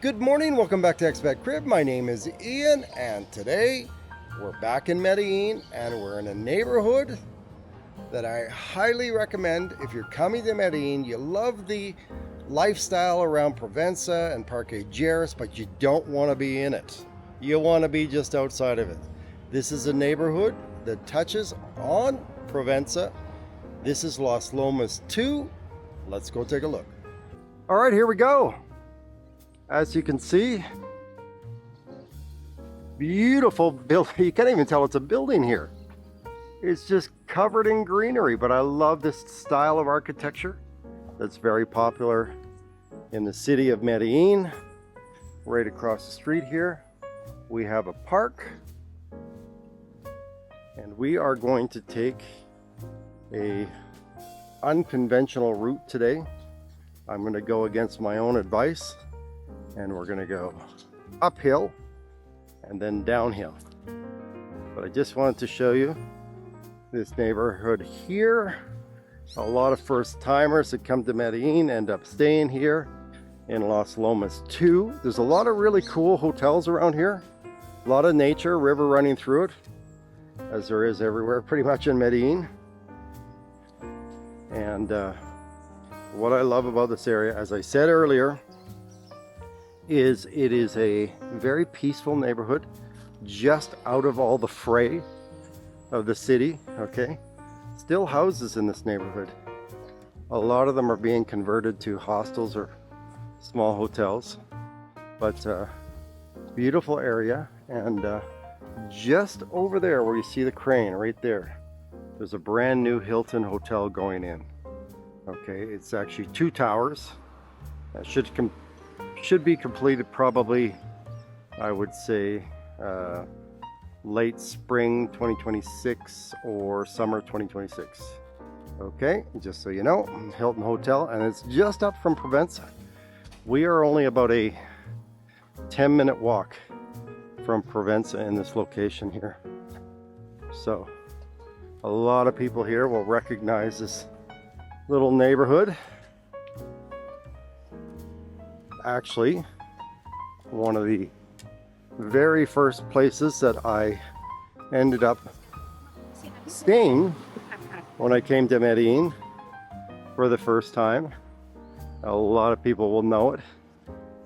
Good morning, welcome back to ExpatCrib. My name is Ian, and today we're back in Medellin, and we're in a neighborhood that I highly recommend if you're coming to Medellin. You love the lifestyle around Provenza and Parque Lleras, but you don't want to be in it. You want to be just outside of it. This is a neighborhood that touches on Provenza. This is Las Lomas 2. Let's go take a look. All right, here we go. As you can see, beautiful building. You can't even tell it's a building here. It's just covered in greenery, but I love this style of architecture that's very popular in the city of Medellin. Right across the street here, we have a park, and we are going to take a unconventional route today. I'm going to go against my own advice, and we're going to go uphill and then downhill. But I just wanted to show you this neighborhood here. A lot of first timers that come to Medellin end up staying here in Las Lomas 2. There's a lot of really cool hotels around here. A lot of nature, river running through it, as there is everywhere pretty much in Medellin. And what I love about this area, as I said earlier, is it is a very peaceful neighborhood, just out of all the fray of the city. Okay, still houses in this neighborhood. A lot of them are being converted to hostels or small hotels, but beautiful area. And just over there where you see the crane right there, there's a brand new Hilton hotel going in. Okay, it's actually 2 towers. That should be completed probably, I would say, late spring 2026 or summer 2026. Okay, just so you know, Hilton Hotel, and it's just up from Provenza. We are only about a 10-minute walk from Provenza in this location here. So a lot of people here will recognize this little neighborhood. Actually, one of the very first places that I ended up staying when I came to Medellin for the first time, a lot of people will know it.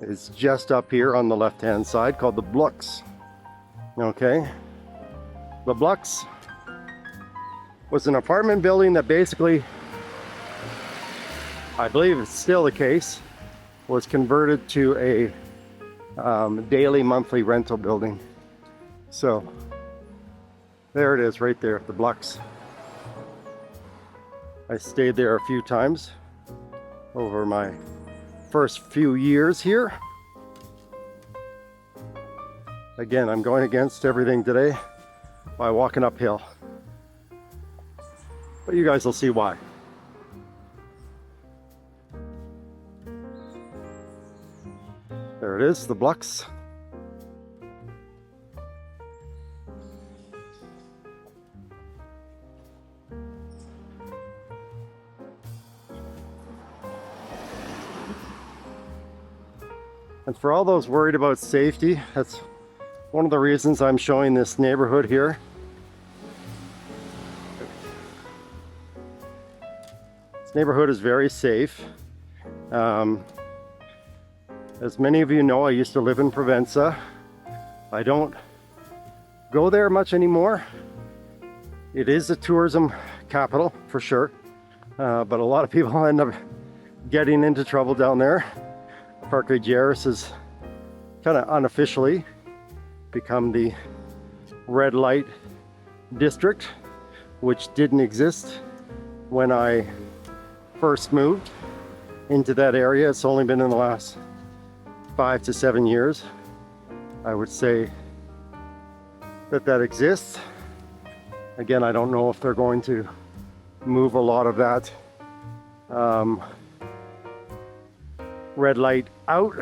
It's just up here on the left-hand side, called the Blocks. Okay, the Blocks was an apartment building that basically, I believe it's still the case, was converted to a daily monthly rental building. So there it is right there, the Blocks. I stayed there a few times over my first few years here. Again, I'm going against everything today by walking uphill, but you guys will see why. There it is, the Blocks. And for all those worried about safety, that's one of the reasons I'm showing this neighborhood here. This neighborhood is very safe. As many of you know, I used to live in Provenza. I don't go there much anymore. It is a tourism capital for sure, but a lot of people end up getting into trouble down there. Parque Lleras has kind of unofficially become the red light district, which didn't exist when I first moved into that area. It's only been in the last 5 to 7 years, I would say, that exists. Again, I don't know if they're going to move a lot of that red light out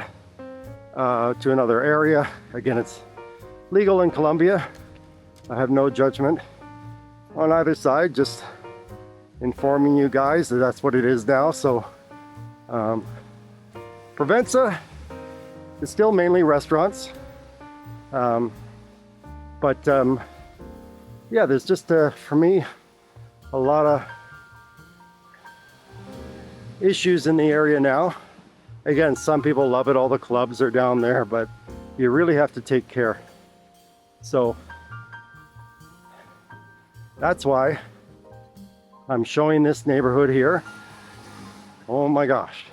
to another area. Again, it's legal in Colombia. I have no judgment on either side, just informing you guys that that's what it is now. So Provenza It's still mainly restaurants. Yeah, there's just, for me, a lot of issues in the area now. Again, some people love it, all the clubs are down there, but you really have to take care. So that's why I'm showing this neighborhood here. Oh my gosh,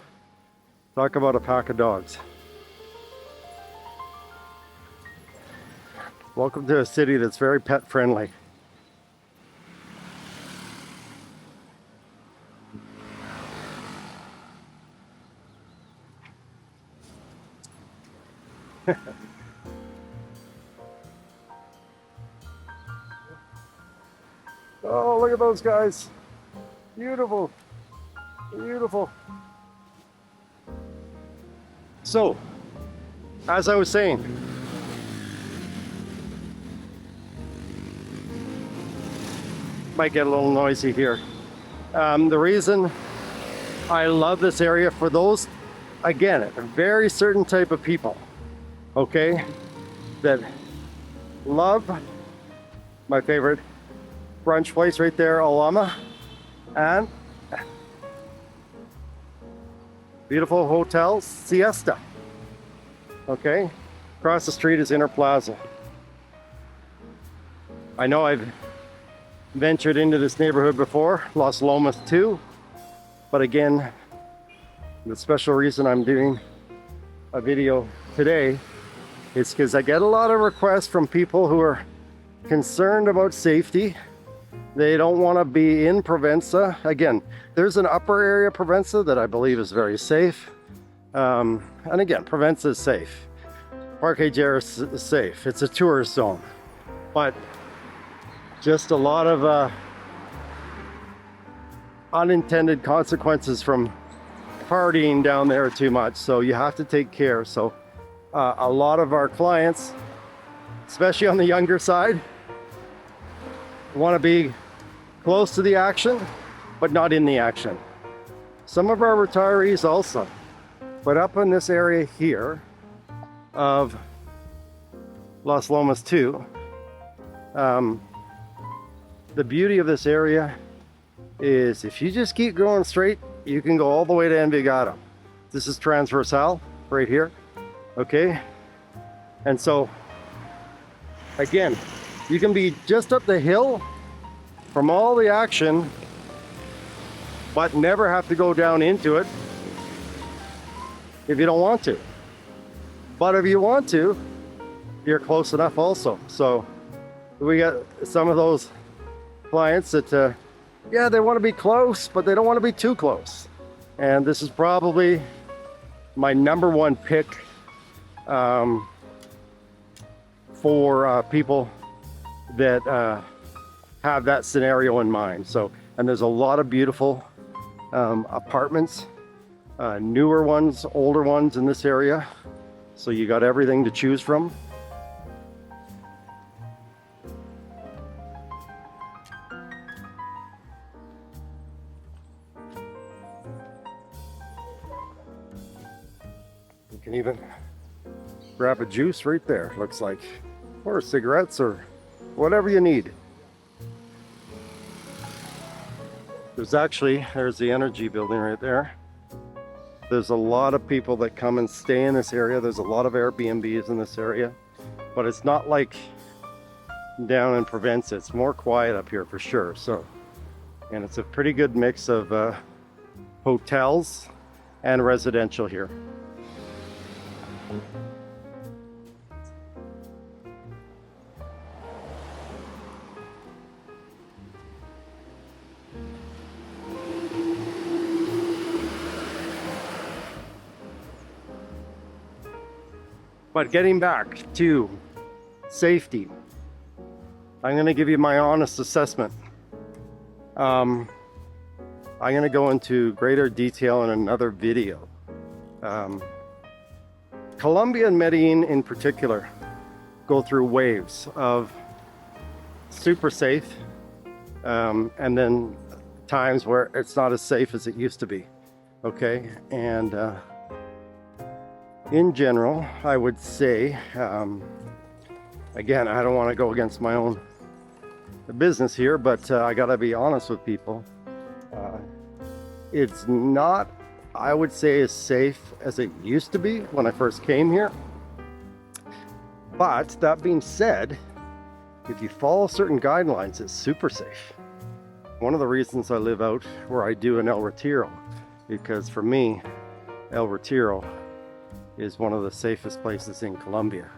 talk about a pack of dogs. Welcome to a city that's very pet friendly. Oh, look at those guys. Beautiful. Beautiful. So, as I was saying, might get a little noisy here. The reason I love this area for those, again, a very certain type of people, okay, that love my favorite brunch place right there, Alama, and beautiful hotel, Siesta. Okay, across the street is Inner Plaza. I know I've ventured into this neighborhood before, Las Lomas too, but again, the special reason I'm doing a video today is because I get a lot of requests from people who are concerned about safety. They don't want to be in Provenza. Again, there's an upper area Provenza that I believe is very safe. And again, Provenza is safe. Parque Lleras is safe. It's a tourist zone. But just a lot of unintended consequences from partying down there too much. So you have to take care. So a lot of our clients, especially on the younger side, want to be close to the action, but not in the action. Some of our retirees also, but up in this area here of Las Lomas too, the beauty of this area is if you just keep going straight, you can go all the way to Envigado. This is Transversal right here, okay? And so, again, you can be just up the hill from all the action, but never have to go down into it if you don't want to. But if you want to, you're close enough also. So we got some of those clients that, yeah, they want to be close, but they don't want to be too close. And this is probably my number one pick for people that have that scenario in mind. So, and there's a lot of beautiful apartments, newer ones, older ones in this area. So you got everything to choose from. You can even grab a juice right there, looks like, or cigarettes or whatever you need. There's the energy building right there. There's a lot of people that come and stay in this area. There's a lot of Airbnbs in this area, but it's not like down in Provenza. It's more quiet up here for sure. So, and it's a pretty good mix of hotels and residential here. But getting back to safety, I'm going to give you my honest assessment. I'm going to go into greater detail in another video. Colombia and Medellin in particular go through waves of super safe and then times where it's not as safe as it used to be. Okay, and in general, I would say, again, I don't want to go against my own business here, but I gotta be honest with people. It's not, I would say, as safe as it used to be when I first came here. But that being said, if you follow certain guidelines, it's super safe. One of the reasons I live out where I do in El Retiro, because for me, El Retiro is one of the safest places in Colombia.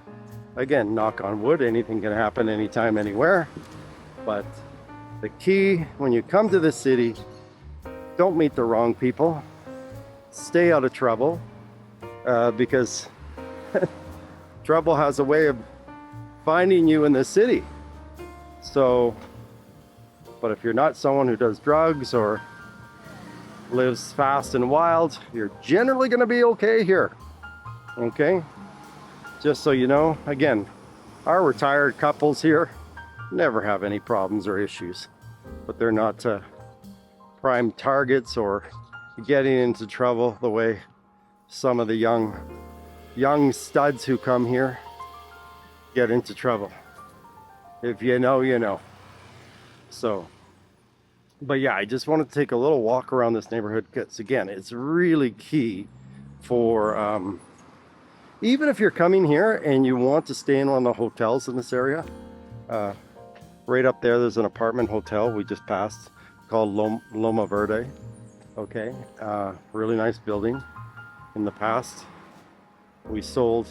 Again, knock on wood, anything can happen anytime, anywhere. But the key when you come to this city, don't meet the wrong people. Stay out of trouble, because trouble has a way of finding you in the city. So, but if you're not someone who does drugs or lives fast and wild, you're generally going to be okay here. Okay? Just so you know, again, our retired couples here never have any problems or issues, but they're not prime targets or getting into trouble the way some of the young studs who come here get into trouble. If you know, you know. So, but yeah, I just wanted to take a little walk around this neighborhood because, again, it's really key for even if you're coming here and you want to stay in one of the hotels in this area. Right up there, there's an apartment hotel we just passed called Loma Verde. Okay, really nice building. In the past, we sold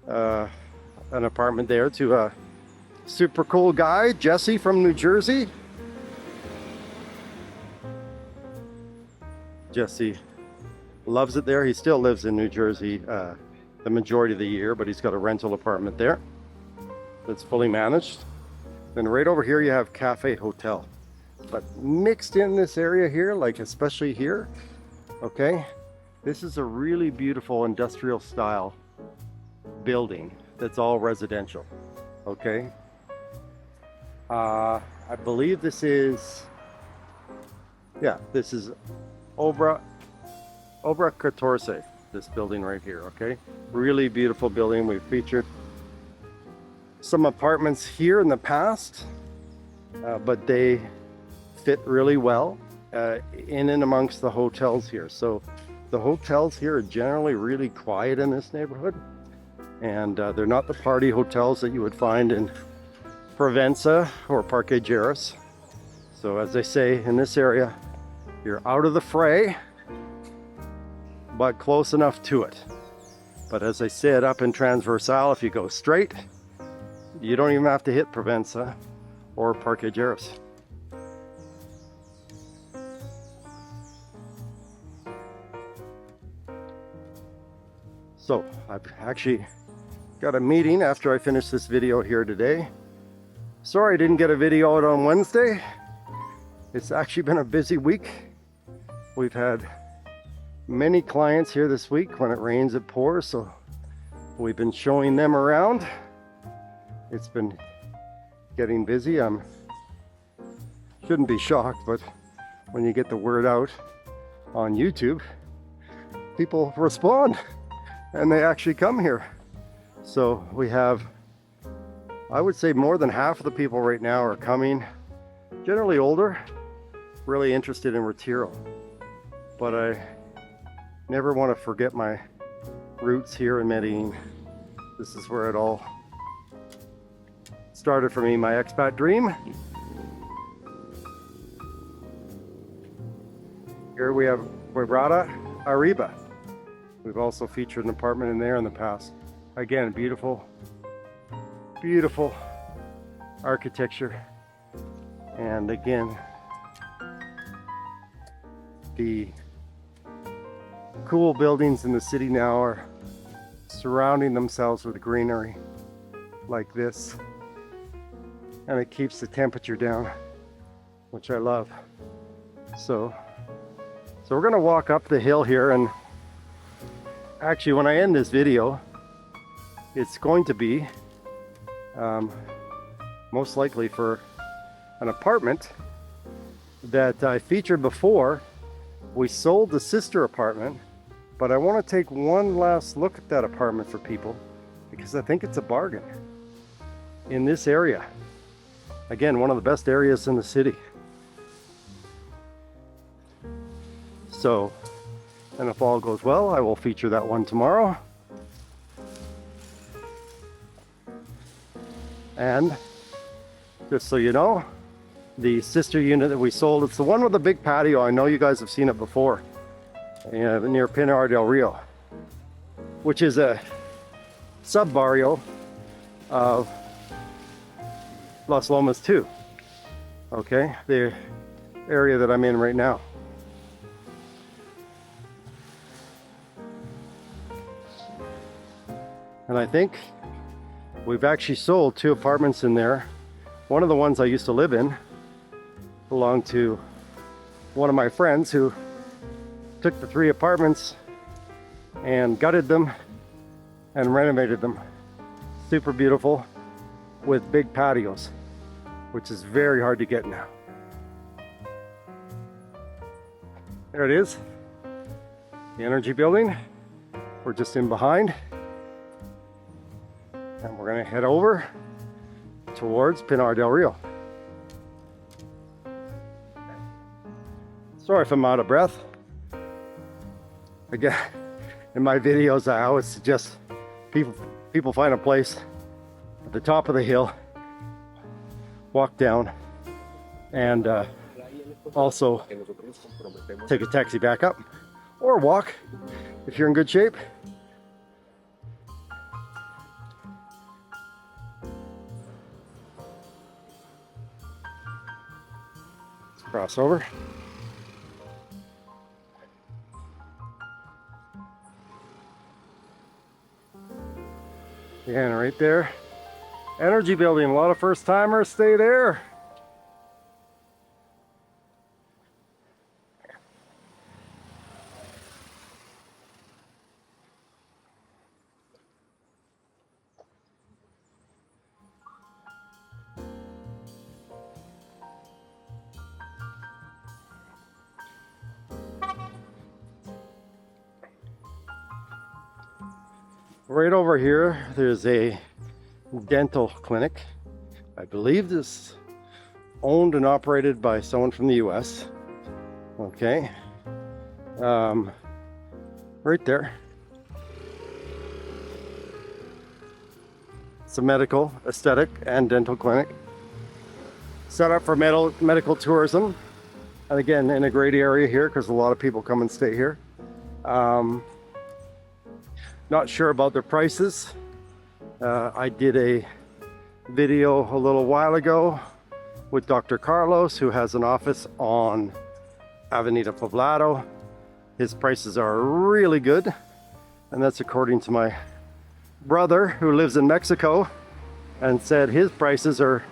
an apartment there to a super cool guy, Jesse from New Jersey. Jesse loves it there. He still lives in New Jersey the majority of the year, but he's got a rental apartment there that's fully managed. Then right over here you have Cafe Hotel. But mixed in this area here, like especially here, okay, this is a really beautiful industrial style building that's all residential. Okay, I believe this is, yeah, this is Obra 14, this building right here. Okay, really beautiful building. We've featured some apartments here in the past, but they fit really well in and amongst the hotels here. So the hotels here are generally really quiet in this neighborhood, and they're not the party hotels that you would find in Provenza or Parque Lleras. So as they say in this area, you're out of the fray, but close enough to it. But as I said, up in Transversal, if you go straight, you don't even have to hit Provenza or Parque Lleras. So I've actually got a meeting after I finish this video here today. Sorry I didn't get a video out on Wednesday. It's actually been a busy week. We've had many clients here this week. When it rains, it pours. So we've been showing them around. It's been getting busy. Shouldn't be shocked, but when you get the word out on YouTube, people respond and they actually come here. So we have, I would say, more than half of the people right now are coming, generally older, really interested in Retiro. But I never want to forget my roots here in Medellin. This is where it all started for me, my expat dream. Here we have Quebrada Arriba. We've also featured an apartment in there in the past. Again, beautiful, beautiful architecture. And again, the cool buildings in the city now are surrounding themselves with greenery like this. And it keeps the temperature down, which I love. So we're gonna walk up the hill here, and actually when I end this video, it's going to be most likely for an apartment that I featured before. We sold the sister apartment But I want to take one last look at that apartment for people because I think it's a bargain in this area. Again, one of the best areas in the city. So, and if all goes well, I will feature that one tomorrow. And just so you know, the sister unit that we sold, it's the one with the big patio. I know you guys have seen it before. Near Pinar del Rio, which is a sub-barrio of Las Lomas too. Okay, the area that I'm in right now. And I think we've actually sold 2 apartments in there. One of the ones I used to live in belonged to one of my friends who took the 3 apartments and gutted them and renovated them. Super beautiful with big patios, which is very hard to get now. There it is, the Energy Building. We're just in behind. And we're gonna head over towards Pinar del Rio. Sorry if I'm out of breath. Again, in my videos, I always suggest people find a place at the top of the hill, walk down, and also take a taxi back up, or walk if you're in good shape. Let's cross over. And right there, Energy Building. A lot of first timers stay there. Right over here, there's a dental clinic. I believe this owned and operated by someone from the US. Okay. Right there. It's a medical, aesthetic, and dental clinic. Set up for medical tourism. And again, in a great area here because a lot of people come and stay here. Not sure about their prices. I did a video a little while ago with Dr. Carlos, who has an office on Avenida Poblado. His prices are really good, and that's according to my brother who lives in Mexico and said his prices are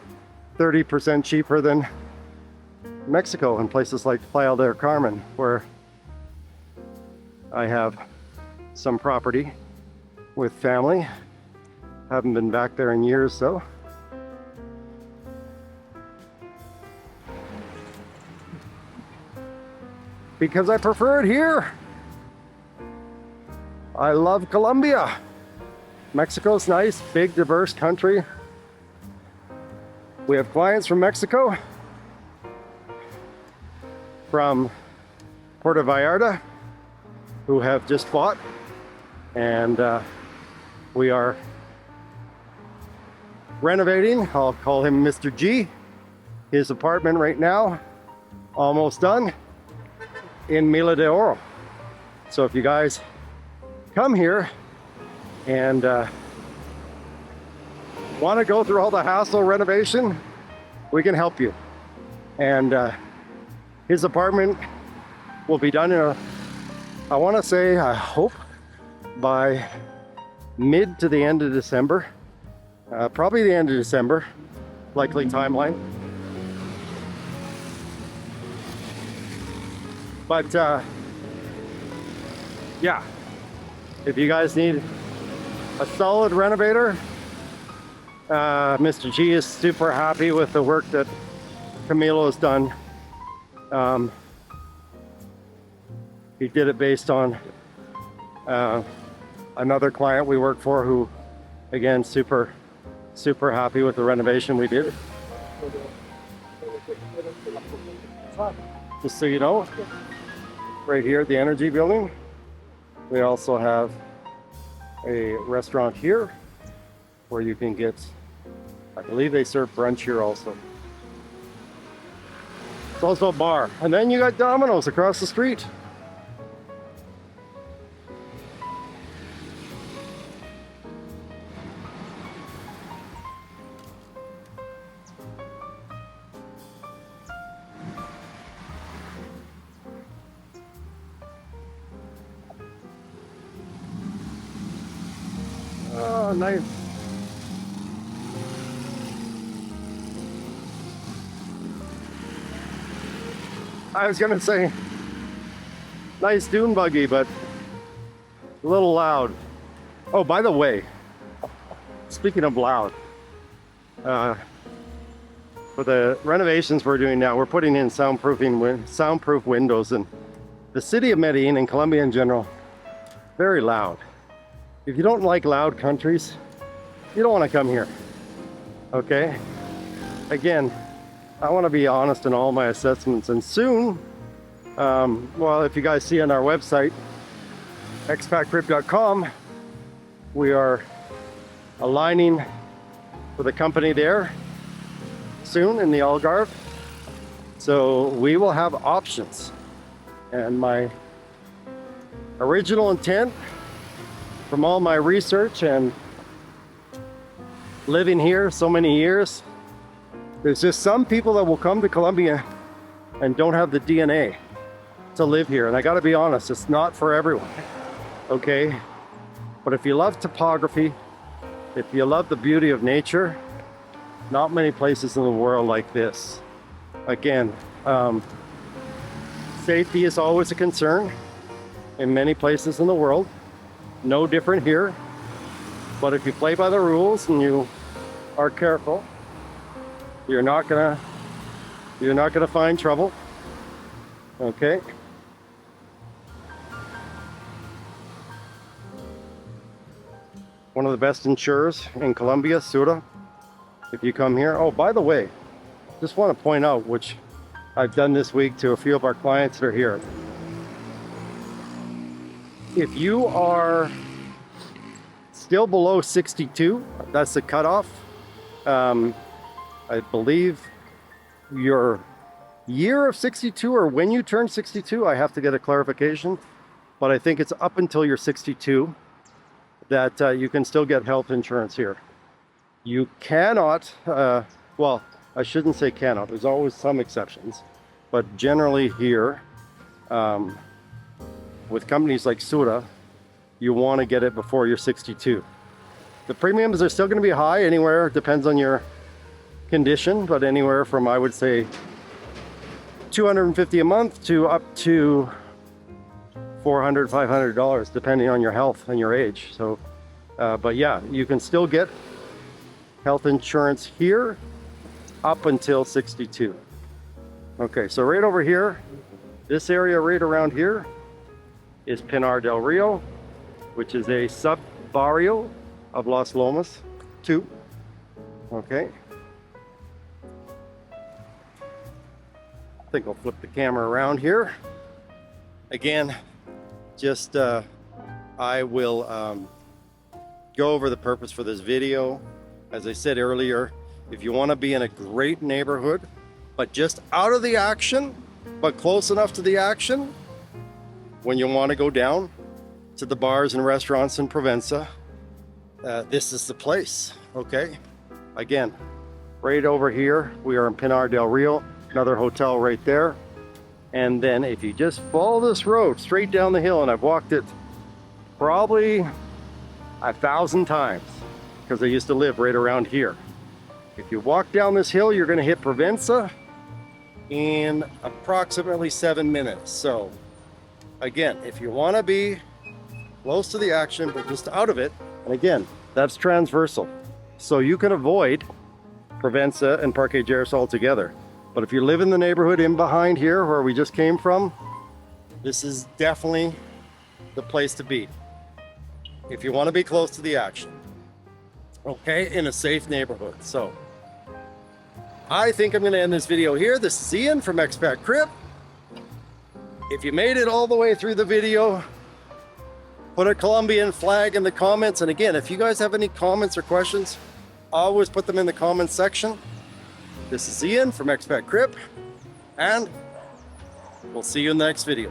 30% cheaper than Mexico in places like Playa del Carmen, where I have some property with family. Haven't been back there in years though. Because I prefer it here. I love Colombia. Mexico's nice, big, diverse country. We have clients from Mexico, from Puerto Vallarta, who have just bought, and we are renovating. I'll call him Mr. G. His apartment right now, almost done, in Mila de Oro. So if you guys come here and want to go through all the hassle renovation, we can help you. And his apartment will be done in I want to say, I hope, by mid to the end of December. Probably the end of December, likely timeline. But yeah, if you guys need a solid renovator, Mr. G is super happy with the work that Camilo has done. He did it based on Another client we work for who, again, super happy with the renovation we did. Just so you know, right here at the Energy Building, we also have a restaurant here where you can get, I believe they serve brunch here also. It's also a bar. And then you got Domino's across the street. Oh, nice. I was gonna say nice dune buggy, but a little loud. Oh, by the way, speaking of loud, for the renovations we're doing now, we're putting in soundproof windows, and the city of Medellin and Colombia in general, very loud. If you don't like loud countries, you don't want to come here. Okay? Again, I want to be honest in all my assessments, and soon, well, if you guys see on our website, ExpatCrib.com, we are aligning with a company there soon in the Algarve. So we will have options. And my original intent from all my research and living here so many years, there's just some people that will come to Colombia and don't have the DNA to live here. And I gotta be honest, it's not for everyone, okay? But if you love topography, if you love the beauty of nature, not many places in the world like this. Again, safety is always a concern in many places in the world. No different here. But if you play by the rules and you are careful, you're not gonna find trouble. Okay? One of the best insurers in Colombia, Sura. If you come here. Oh, by the way, just want to point out, which I've done this week to a few of our clients that are here. If you are still below 62, that's the cutoff. I believe your year of 62 or when you turn 62, I have to get a clarification, but I think it's up until you're 62 that you can still get health insurance here. You cannot, well, I shouldn't say cannot, there's always some exceptions, but generally here, with companies like Sura, you want to get it before you're 62. The premiums are still going to be high anywhere, depends on your condition, but anywhere from, I would say, $250 a month to up to $400, $500, depending on your health and your age. So, but yeah, you can still get health insurance here up until 62. Okay, so right over here, this area right around here is Pinar del Rio, which is a sub-barrio of Las Lomas 2. Okay. I think I'll flip the camera around here. Again, just I will go over the purpose for this video. As I said earlier, if you want to be in a great neighborhood, but just out of the action, but close enough to the action, when you want to go down to the bars and restaurants in Provenza, this is the place, okay? Again, right over here, we are in Pinar del Rio, another hotel right there. And then if you just follow this road straight down the hill, and I've walked it probably 1,000 times because I used to live right around here. If you walk down this hill, you're going to hit Provenza in approximately 7 minutes. So again, if you want to be close to the action but just out of it, and again, that's transversal, so you can avoid Provenza and Parque Lleras altogether. But if you live in the neighborhood in behind here where we just came from, this is definitely the place to be. if you want to be close to the action. Okay, in a safe neighborhood. So I think I'm going to end this video here. This is Ian from ExpatCrib. If you made it all the way through the video, put a Colombian flag in the comments. And again, if you guys have any comments or questions, always put them in the comments section. This is Ian from ExpatCrib, and we'll see you in the next video.